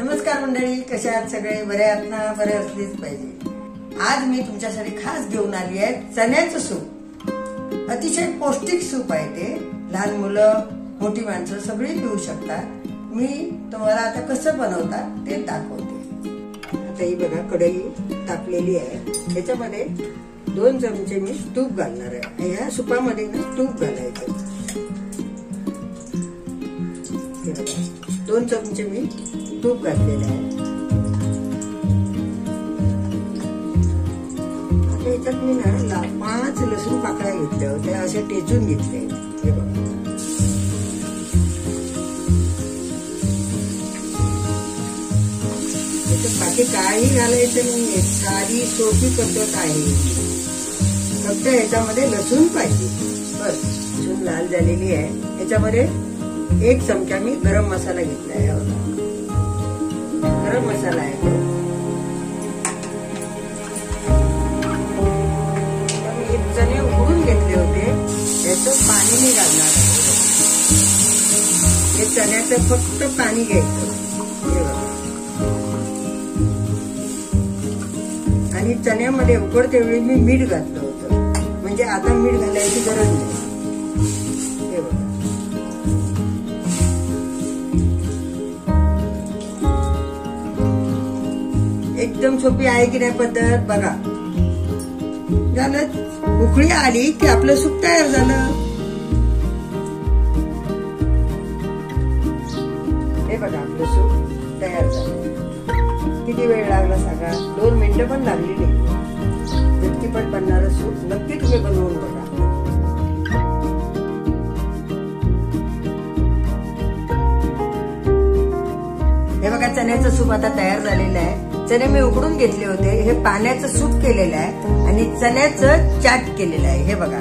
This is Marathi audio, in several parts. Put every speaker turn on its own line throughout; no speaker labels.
नमस्कार मंडळी, कशा आहात सगळे? बरे आहात ना? बरे असलेच पाहिजे। आज मी तुमच्यासाठी खास घेऊन आली आहे चण्याचं सूप। अतिशय पौष्टिक सूप आहे ते। लहान मुलं, मोठी माणसं सगळी पिऊ शकतात। मी तुम्हाला आता कसं बनवतात ते दाखवते। आता ही बघा, कढई तापलेली आहे। त्याच्यामध्ये 2 चमचे मी तूप घालणार आहे। या सुपामध्ये ना तूप घालायचं। 2 चमचे मी तूप घातलेलं आहे। आता याच्यात मी ना 5 लसूण पाकळ्या घेतल्या होत्या, असे टेचून घेतले। हे बघा, याच्यात बाकी काही घालायचं नाहीये, साधी सोपी पद्धत आहे। फक्त याच्यामध्ये लसूण पाहिजे बस। लसूण लाल झालेली आहे। याच्यामध्ये 1 चमचा मी गरम मसाला घेतला आहे। गरम मसाला आहे तो। मी चणे उकडून घेतले होते, त्याचं पाणी मी घालणार आहे। हे चण्याचं फक्त पाणी घ्यायचं आणि चण्यामध्ये उकडते वेळी मी मीठ घातलं होतं, म्हणजे आता मीठ घालायची गरज नाही। हे बघा, एकदम सोपी आहे की नाही पद्धत? बघा, झालं। उकळी आली की आपलं सूप तयार झालं। हे बघा, आपलं सूप तयार झालं। किती वेळ लागला सांगा? 2 मिनिटं पण लागली नाही। झटपट बनणारं सूप नक्की तुम्ही बनवून बघा। हे बघा, चण्याचं सूप आता तयार झालेलं आहे। चणे मी उकडून घेतले होते, हे पाण्याचं सूप केलेलं आहे आणि चण्याचं चाट केलेलं आहे। हे बघा,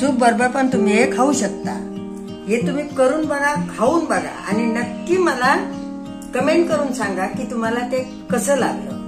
सूप बरोबर पण तुम्ही हे खाऊ शकता। हे तुम्ही करून बघा, खाऊन बघा आणि नक्की मला कमेंट करून सांगा की तुम्हाला ते कसं लागलं।